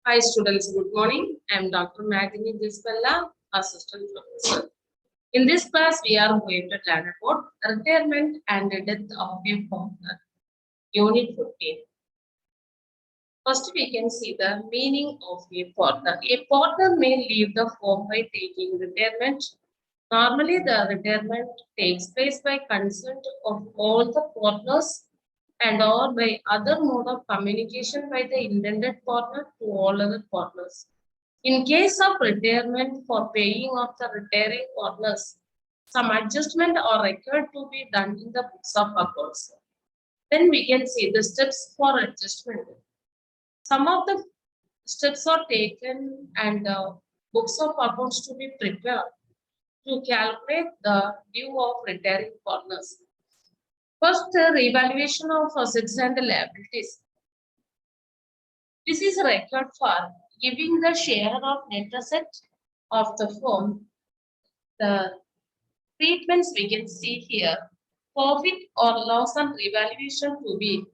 Hi students, good morning. I am Dr. Magini Dispella, Assistant Professor. In this class, we are going to learn about retirement and death of a partner. Unit 15. First, we can see the meaning of a partner. A partner may leave the firm by taking retirement. Normally, the retirement takes place by consent of all the partners and or by other mode of communication by the intended partner to all other partners. In case of retirement for paying of the retiring partners, some adjustment are required to be done in the books of accounts. Then we can see the steps for adjustment. Some of the steps are taken and books of accounts to be prepared to calculate the due of retiring partners. First, the revaluation of assets and liabilities. This is a record for giving the share of net asset of the firm. The treatments we can see here, profit or loss on revaluation to be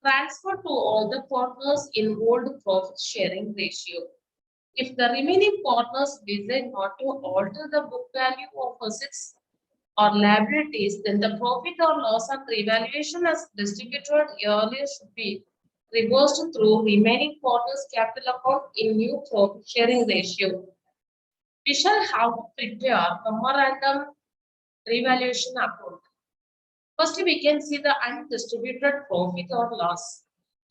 transferred to all the partners in old profit sharing ratio. If the remaining partners decide not to alter the book value of assets or liabilities, then the profit or loss on revaluation as distributed earlier should be reversed through remaining partners' capital account in new profit sharing ratio. We shall have to prepare memorandum revaluation account. First, we can see the undistributed profit or loss.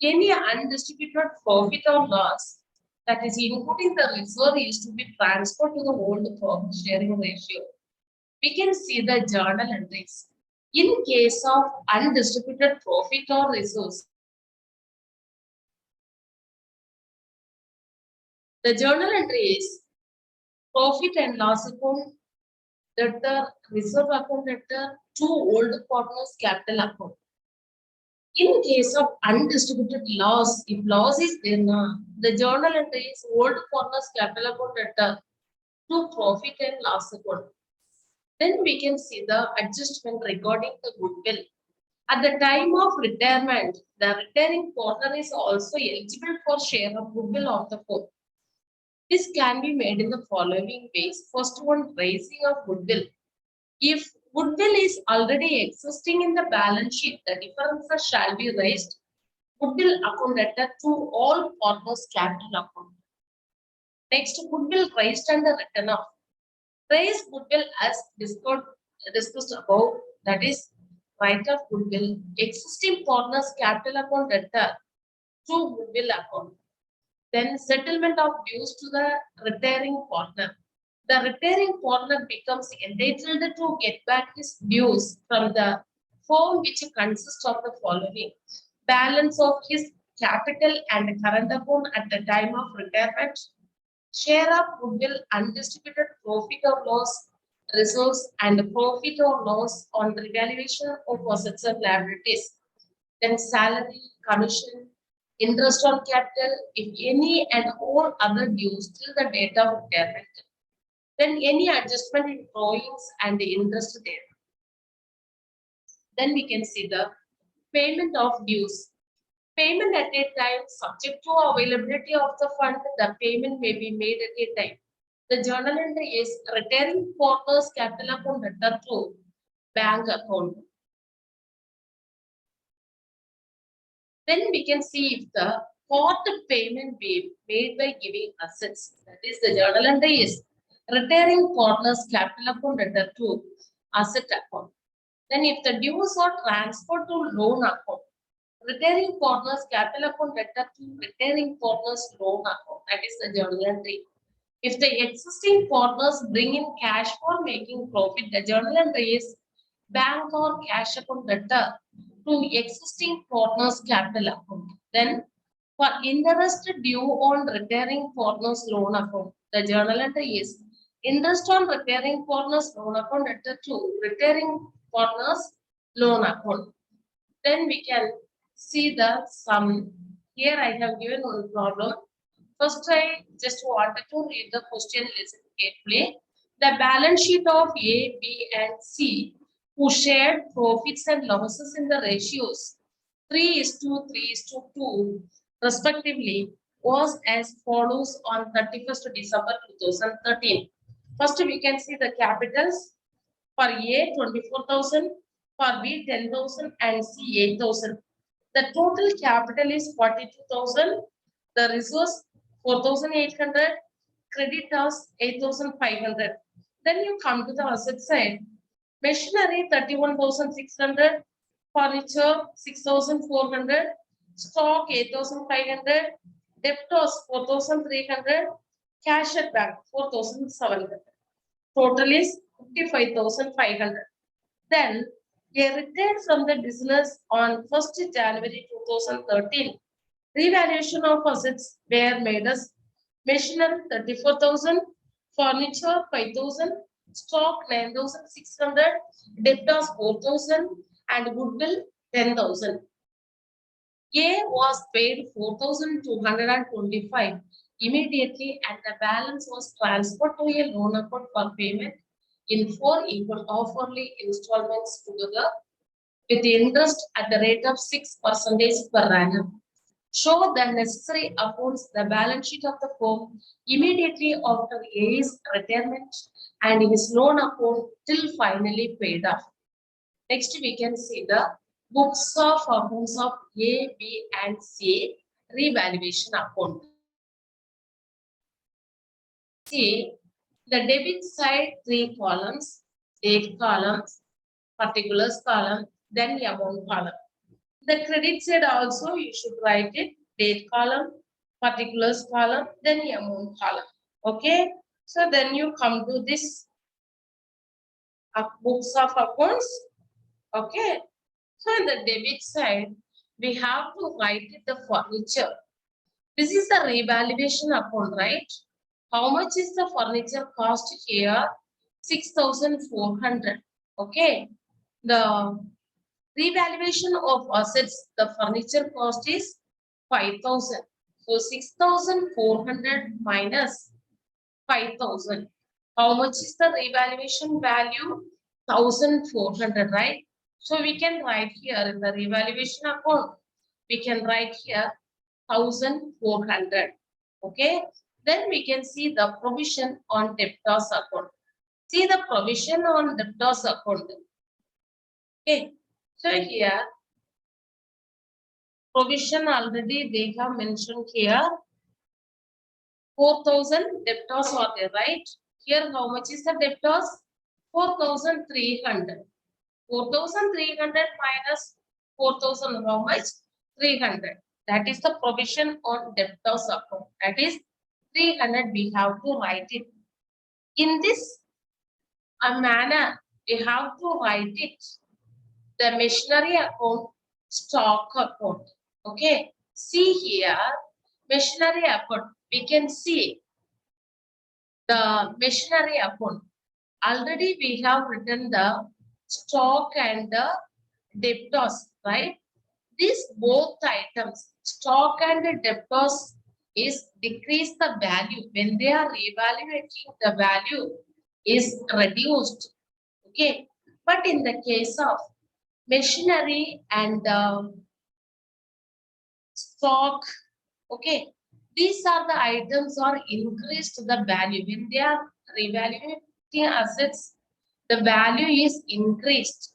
Any undistributed profit or loss that is including the reserve is to be transferred to the old profit sharing ratio. We can see the journal entries. In case of undistributed profit or reserves, the journal entry is profit and loss account, debtor, reserve account debtor, to old partners capital account. In case of undistributed loss, if loss is there, the journal entry is old partners capital account debtor to profit and loss account. Then we can see the adjustment regarding the goodwill. At the time of retirement, the retiring partner is also eligible for share of goodwill of the firm. This can be made in the following ways. First one, raising of goodwill. If goodwill is already existing in the balance sheet, the differences shall be raised goodwill account debtor to all partners capital account. Next, goodwill raised and written off. Raise goodwill as discussed above, that is right of goodwill, existing partners capital account debtor to goodwill account. Then settlement of dues to the retiring partner. The retiring partner becomes entitled to get back his dues from the firm which consists of the following: balance of his capital and current account at the time of retirement, share of goodwill, undistributed profit or loss, reserves, and profit or loss on revaluation of assets and liabilities. Then salary, commission, interest on capital, if any and all other dues till the date of retirement. Then any adjustment in drawings and the interest there. Then we can see the payment of dues. Payment at a time subject to availability of the fund, the payment may be made at a time. The journal entry is retiring partners capital account debtor to bank account. Then we can see if the part payment be made by giving assets. That is, the journal entry is retiring partners capital account debtor to asset account. Then if the dues are transferred to loan account, retiring partners capital account debtor to retiring partners loan account. That is the journal entry. If the existing partners bring in cash for making profit, the journal entry is bank or cash account debtor to existing partners capital account. Then for interest due on retiring partners loan account, the journal entry is interest on retiring partners loan account debtor to retiring partners loan account. Then we can see the sum. Here I have given one problem. First, I just wanted to read the question listen carefully. The balance sheet of A, B, and C, who shared profits and losses in the ratios 3:3:2, respectively, was as follows on 31st December 2013. First, we can see the capitals. For A, 24,000, for B, 10,000, and C, 8,000. The total capital is 42,000. The resource, 4,800. Creditors, 8,500. Then you come to the asset side. Machinery, 31,600. Furniture, 6,400. Stock, 8,500. Debtors, 4,300. Cash at bank, 4,700. Total is 55,500. Then they retired from the business on 1st January 2013. Revaluation of assets were made as machinery 34,000, furniture 5,000, stock 9,600, debtors 4,000, and goodwill 10,000. A was paid 4,225 immediately, and the balance was transferred to a loan account for payment in 4 hourly installments together with interest at the rate of 6% per annum. Show the necessary accounts, the balance sheet of the firm immediately after A's retirement and his loan account till finally paid off. Next, we can see the books of accounts of A, B, and C revaluation account. See, the debit side, 3 columns, date columns, particulars column, then amount column. The credit side also you should write it, date column, particulars column, then amount column. Okay, so then you come to this books of accounts. Okay, so in the debit side, we have to write it the furniture. This is the revaluation account, right? How much is the furniture cost here? 6,400. Okay. The revaluation of assets, the furniture cost is 5,000. So 6,400 minus 5,000. How much is the revaluation value? 1,400, right? So we can write here in the revaluation account, we can write here 1,400. Okay. Then we can see the provision on debtors account. See the provision on debtors account. Okay. So here, provision already they have mentioned here. 4,000 debtors are there, right? Here, how much is the debtors? 4,300. 4,300 minus 4,000, how much? 300. That is the provision on debtors account. That is 300. We have to write it. In this manner, we have to write it. The machinery account, stock account. Okay. See here, machinery account. We can see the machinery account. Already we have written the stock and the debtors, right? These both items, stock and debtors, is decrease the value. When they are reevaluating, the value is reduced. Okay. But in the case of machinery and stock, okay, these are the items are increased the value. When they are reevaluating assets, the value is increased.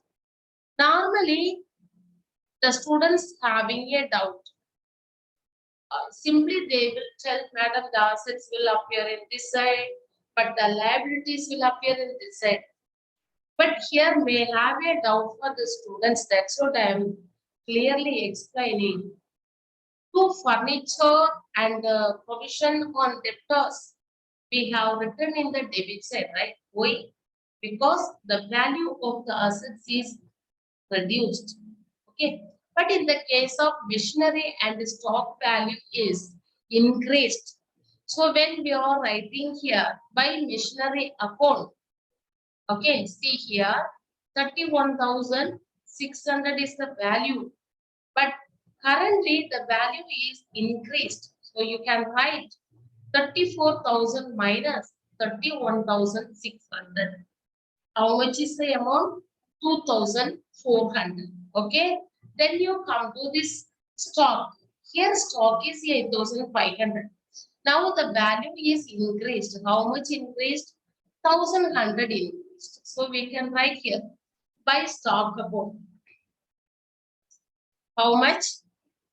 Normally, the students having a doubt, simply they will tell, madam, the assets will appear in this side, but the liabilities will appear in this side. But here may have a doubt for the students. That's what I am clearly explaining. To furniture and provision on debtors, we have written in the debit side, right? Why? Because the value of the assets is reduced. Okay. But in the case of machinery and stock value is increased. So when we are writing here by machinery account, okay, see here, 31,600 is the value. But currently the value is increased. So you can write 34,000 minus 31,600. How much is the amount? 2,400. Okay. Then you come to this stock. Here stock is 8,500. Now the value is increased. How much increased? 1,100 increased. So we can write here by stock account. How much?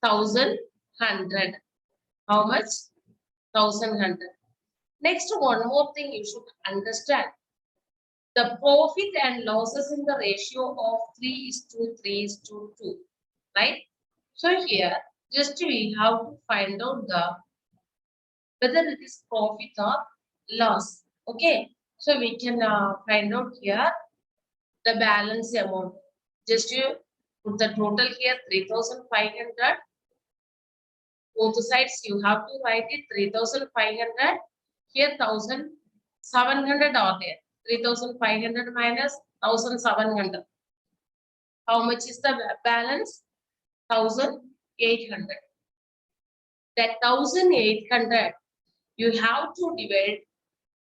1,100. How much? 1,100. Next, one more thing you should understand. The profit and losses in the ratio of 3:3:2, right? So here, just we have to find out whether it is profit or loss. Okay, so we can find out here the balance amount. Just you put the total here 3,500. Both sides you have to write it 3,500. Here 1,700 are there. 3,500 minus 1,700. How much is the balance? 1,800. That 1,800 you have to divide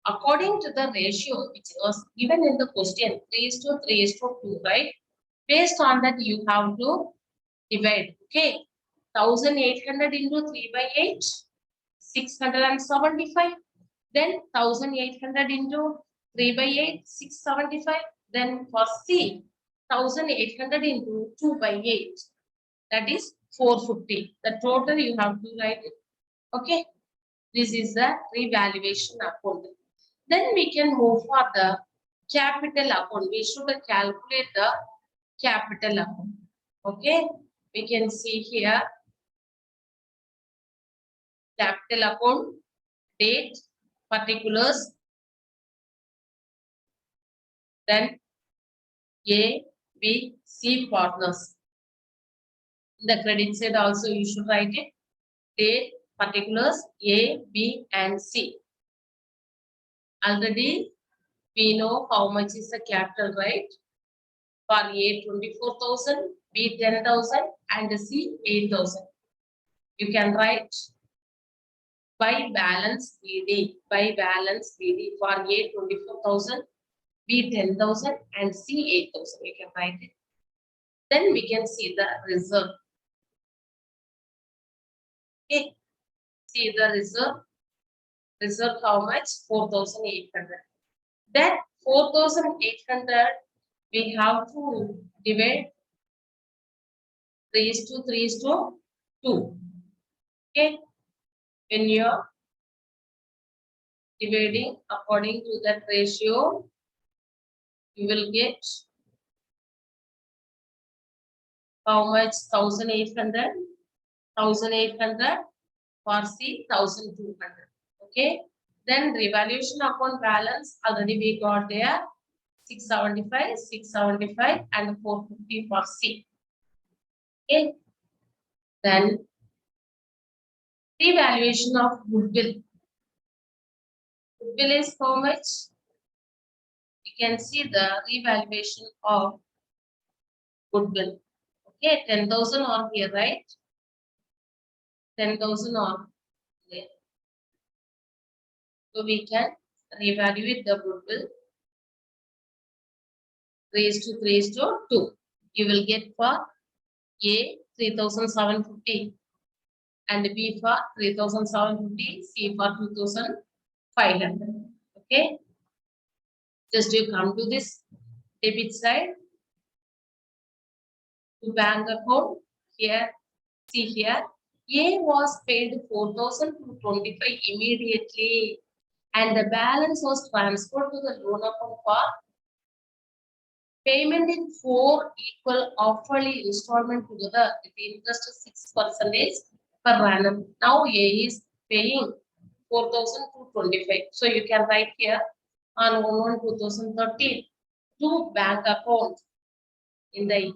according to the ratio which was given in the question 3:3:2, right? Based on that you have to divide. Okay, 1,800 into 3 by 8, 675. Then 1,800 into 3 by 8, 675. Then for C, 1,800 into 2 by 8, that is 450. The total you have to write it. Okay, this is the revaluation account. Then we can move for the capital account. We should calculate the capital account. Okay, we can see here capital account, date, particulars, then A, B, C partners. The credit side also you should write it. Date, particulars, A, B, and C. Already we know how much is the capital, right? For A, 24,000, B, 10,000, and C, 8,000. You can write by balance BD, by balance BD for A, 24,000, B, 10,000, and C, 8,000. You can write it. Then we can see the reserve. Okay, see the reserve. Reserve how much? 4,800. That 4,800 we have to divide 3:3:2. Okay, when you are dividing according to that ratio, you will get how much? 1,800. 1,800 for C, 1,200. Okay, then revaluation account balance already we got there 675, 675, and 450 for C. Okay, then revaluation of goodwill. Goodwill is how much? You can see the revaluation of goodwill. Okay, 10,000 on here, right? 10,000 on there. So we can reevaluate the goodwill 3:3:2. You will get for A 3,750 and B for 3,750, C for 2,500. Okay, just you come to this debit side to bank account. Here, see here, A was paid 4,225 immediately, and the balance was transferred to the loan account for payment in 4 equal hourly installment together with interest of 6% per annum. Now A is paying 4,225. So you can write here on 1/1/2013 to bank account in the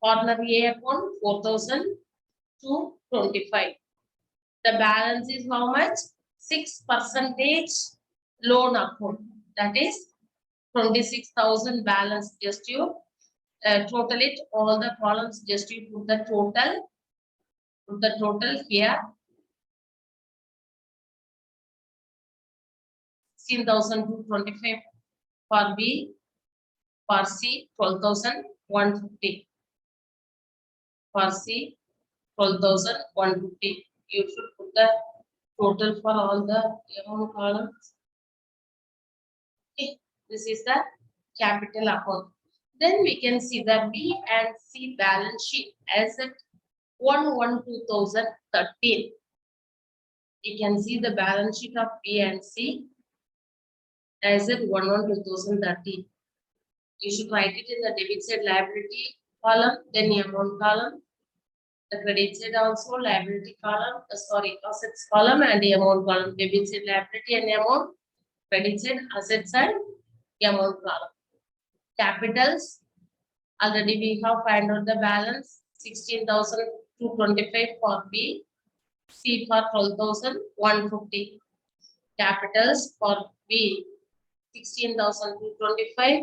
ordinary A account 4,225. The balance is how much? 6% loan account. That is 26,000 balance. Just you total it all the columns. Just you put the total. Put the total here. 16,225 for B. For C, 12,150. For C, 12,150. You should put the total for all the amount columns. Okay, this is the capital account. Then we can see the B and C balance sheet as at 1/1/2013. You can see the balance sheet of B and C as at 1/1/2013. You should write it in the debit side liability column, then amount column. The credit side also liability column, assets column and the amount column. Debit side liability and amount, credit side assets and amount column. Capitals, already we have find out the balance 16,225 for B, C for 12,150. Capitals for B 16,225,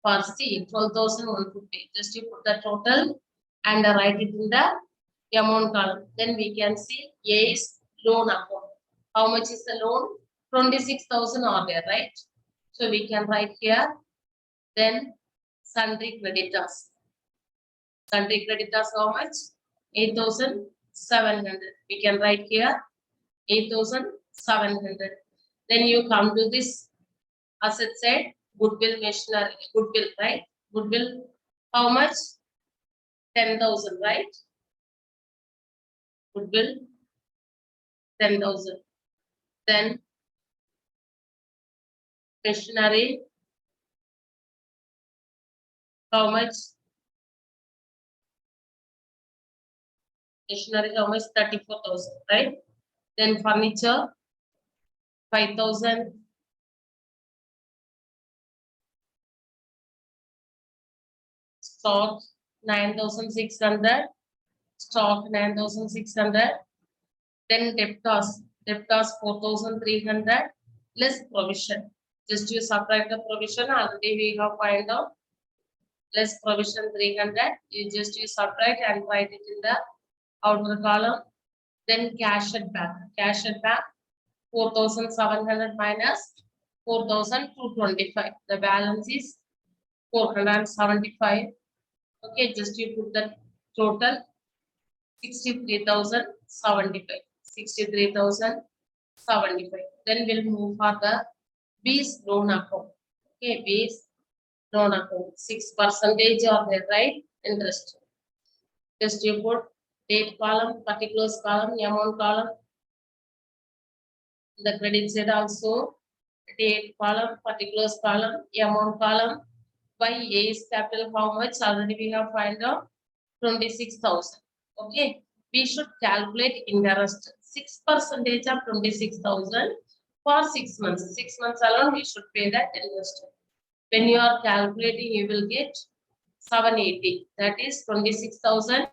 for C 12,150. Just you put the total and write it in the amount column. Then we can see A is loan account. How much is the loan? 26,000 are there, right? So we can write here. Then sundry creditors. Sundry creditors how much? 8,700. We can write here 8,700. Then you come to this asset side, goodwill machinery, goodwill, right? Goodwill, how much? 10,000, right? Goodwill, 10,000. Then machinery, how much? Machinery, how much? 34,000, right? Then furniture, 5,000. Stock, 9,600. Stock, 9,600. Then debtors, 4,300. Less provision. Just you subtract the provision. Already we have find out. Less provision 300. You subtract and write it in the outer column. Then cash at bank. Cash at bank 4,700 minus 4,225. The balance is 475. Okay, just you put the total 63,075. 63,075. Then we'll move for the B's loan account. Okay, B's loan account. 6% are there, right? Interest. Just you put date column, particulars column, amount column. The credit side also date column, particulars column, amount column. By A is capital how much? Already we have find out 26,000. Okay, we should calculate interest. 6% of 26,000 for 6 months. 6 months alone we should pay that interest. When you are calculating, you will get 780. That is 26,000.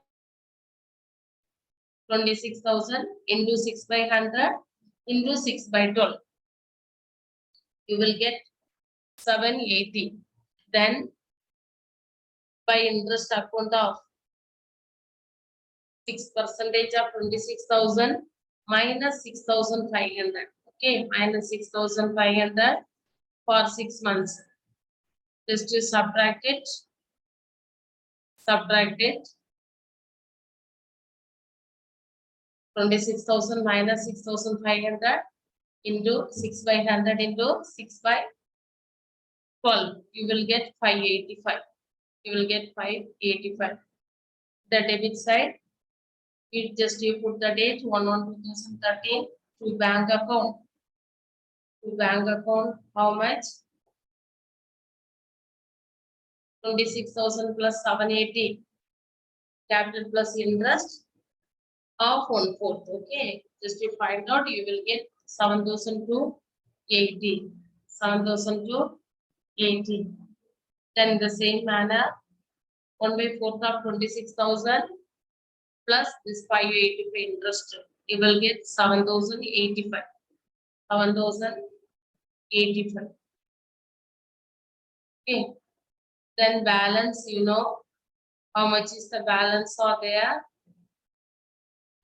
26,000 into 6 by 100 into 6 by 12. You will get 780. Then by interest account of 6% of 26,000 minus 6,500. Okay, minus 6,500 for 6 months. Just to subtract it. Subtract it. 26,000 minus 6,500 into 6 by 100 into 6 by 12. You will get 585. You will get 585. The debit side, you put the date 1/1/2013 to bank account. To bank account, how much? 26,000 plus 780. Capital plus interest of 1/4. Okay, just to find out, you will get 7,280. 7,280. Then in the same manner, 1/4 of 26,000 plus this 585 interest. You will get 7,085. 7,085. Okay. Then balance, you know how much is the balance or there.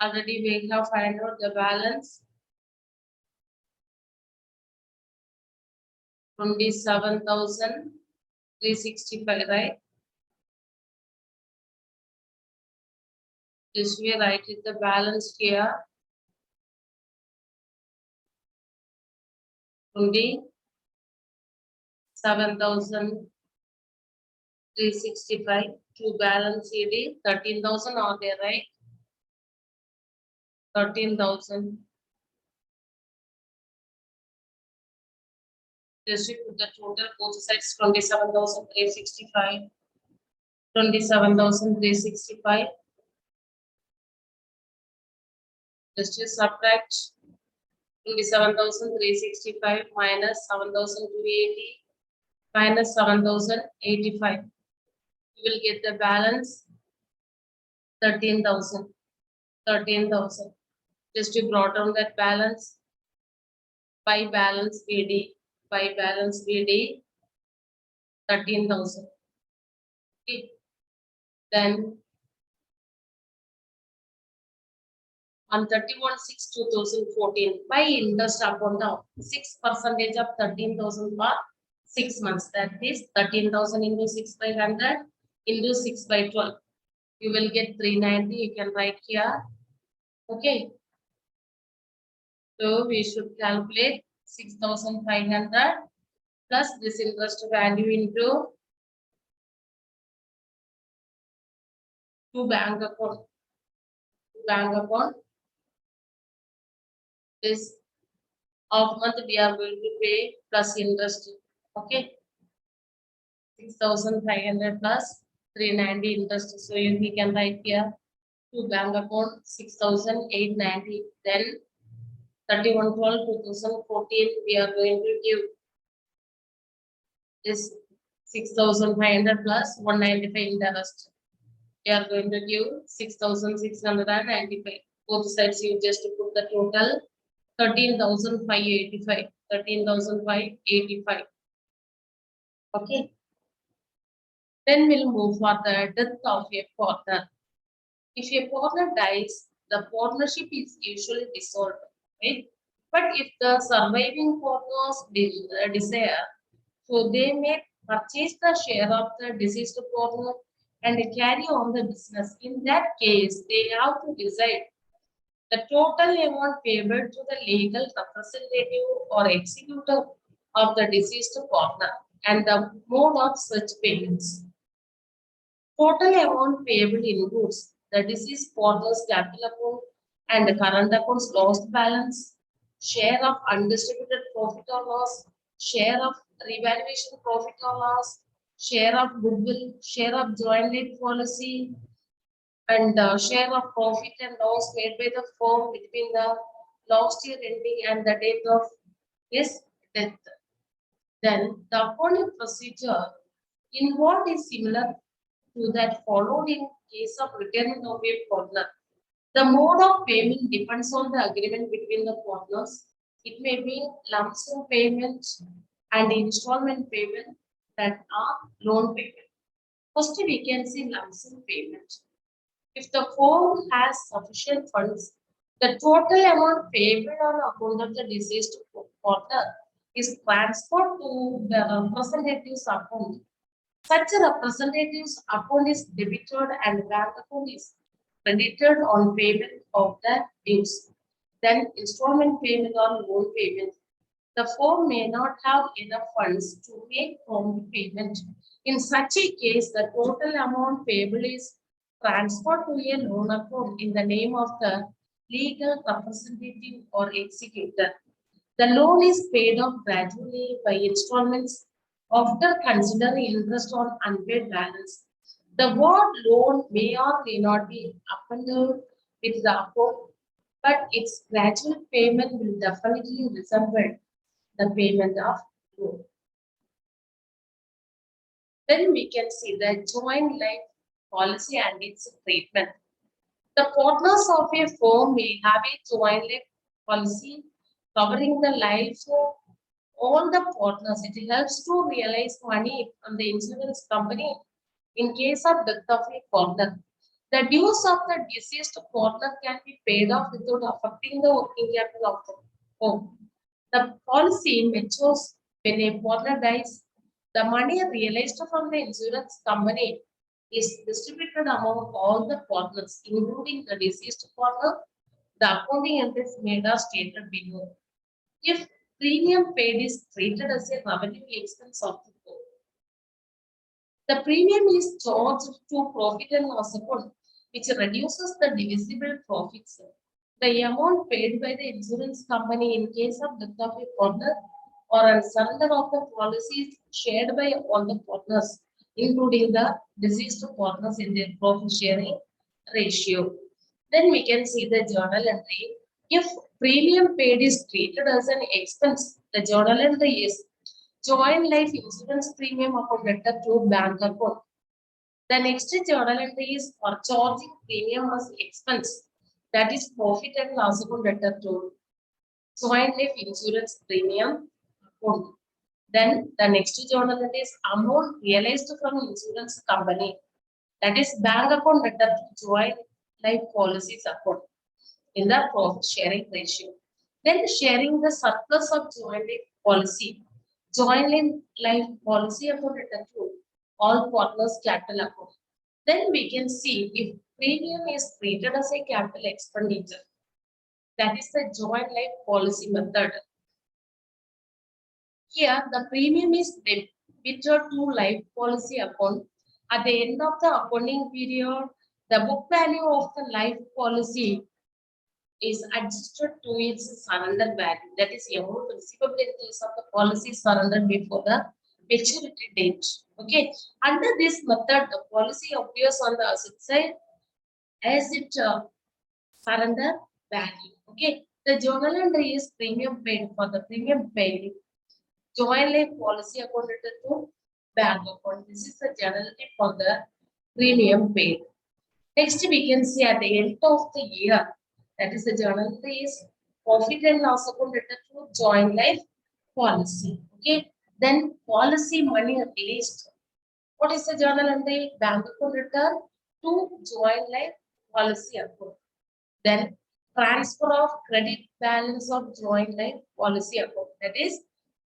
Already we have find out the balance. 27,365, right? This we write it the balance here. 27,365 to balance CD 13,000 are there, right? 13,000. Just we put the total both sides 27,365. 27,365. Just you subtract 27,365 minus 7,280 minus 7,085. You will get the balance 13,000. 13,000. Just you brought down that balance by balance BD. By balance BD 13,000. Okay. Then on 31/6/2014 by interest upon the 6% of 13,000 for 6 months. That is 13,000 into 6 by 100 into 6 by 12. You will get 390. You can write here. Okay. So we should calculate 6,500 plus this interest value into two bank account. Bank account. This of month we are going to pay plus interest. Okay. 6,500 plus 390 interest. So we can write here to bank account 6,890. Then 31/12/2014 we are going to give this 6,500 plus 195 interest. We are going to give 6,695. Both sides you just put the total 13,585. 13,585. Okay. Then we'll move for the death of a partner. If a partner dies, the partnership is usually dissolved, right? But if the surviving partners desire, so they may purchase the share of the deceased partner and carry on the business. In that case, they have to decide the total amount payable to the legal representative or executor of the deceased partner and the mode of such payments. Total amount payable includes the deceased partner's capital account and the current account's lost balance, share of undistributed profit or loss, share of revaluation profit or loss, share of goodwill, share of joint lead policy, and share of profit and loss made by the firm between the last year ending and the date of his death. Then the accounting procedure involved is similar to that followed in case of retirement of a partner. The mode of payment depends on the agreement between the partners. It may be lump sum payment and installment payment that are loan payment. First, we can see lump sum payment. If the firm has sufficient funds, the total amount payable on account of the deceased partner is transferred to the representative's account. Such a representative's account is debited and bank account is credited on payment of the dues. Then installment payment or loan payment. The firm may not have enough funds to make prompt payment. In such a case, the total amount payable is transferred to a loan account in the name of the legal representative or executor. The loan is paid off gradually by installments after considering interest on unpaid balance. The word loan may or may not be appended with the account, but its gradual payment will definitely resemble the payment of loan. Then we can see the joint life policy and its treatment. The partners of a firm may have a joint life policy covering the lives of all the partners. It helps to realize money from the insurance company in case of death of a partner. The dues of the deceased partner can be paid off without affecting the working capital of the firm. The policy matures when a partner dies. The money realized from the insurance company is distributed among all the partners, including the deceased partner. The accounting entries made are stated below. If premium paid is treated as a revenue expense of the board, the premium is charged to profit and loss account, which reduces the divisible profits. The amount paid by the insurance company in case of death of a partner or a surrender of the policy is shared by all the partners, including the deceased partners in their profit sharing ratio. Then we can see the journal entry. If premium paid is treated as an expense, the journal entry is joint life insurance premium account letter to bank account. The next journal entry is for charging premium as expense. That is profit and loss account letter to joint life insurance premium account. Then the next journal entry is amount realized from insurance company. That is bank account letter to joint life policies account in the profit sharing ratio. Then sharing the surplus of joint life policy. Joint life policy account letter to all partners capital account. Then we can see if premium is treated as a capital expenditure. That is the joint life policy method. Here, the premium is debited to life policy account. At the end of the accounting period, the book value of the life policy is adjusted to its surrender value. That is the amount receivable in case of the policy surrendered before the maturity date. Okay. Under this method, the policy appears on the asset side as it surrender value. Okay. The journal entry is premium paid for the premium paid. Joint life policy account to bank account. This is the journal entry for the premium paid. Next, we can see at the end of the year, that is the journal entry is profit and loss account to joint life policy. Okay. Then policy money released. What is the journal entry? Bank account return to joint life policy account. Then transfer of credit balance of joint life policy account. That is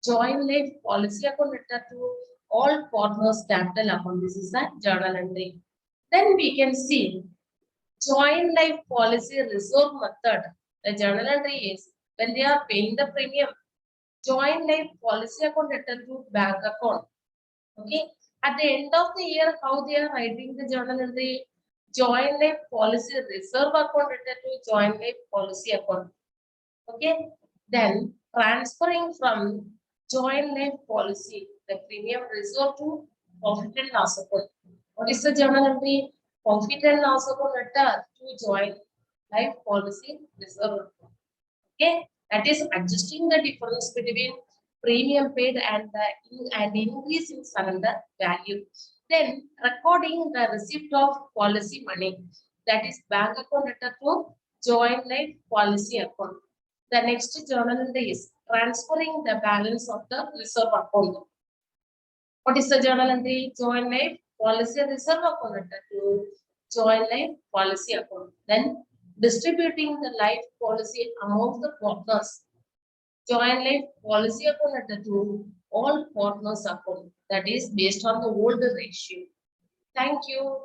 joint life policy account return to all partners capital account. This is the journal entry. Then we can see joint life policy reserve method. The journal entry is when they are paying the premium, joint life policy account return to bank account. Okay. At the end of the year, how they are writing the journal entry? Joint life policy reserve account return to joint life policy account. Okay. Then transferring from joint life policy, the premium reserve to profit and loss account. What is the journal entry? Profit and loss account return to joint life policy reserve account. Okay. That is adjusting the difference between premium paid and the increase in surrender value. Then recording the receipt of policy money, that is bank account return to joint life policy account. The next journal entry is transferring the balance of the reserve account. What is the journal entry? Joint life policy reserve account return to joint life policy account. Then distributing the life policy among the partners. Joint life policy account at to all partners account. That is based on the old ratio. Thank you.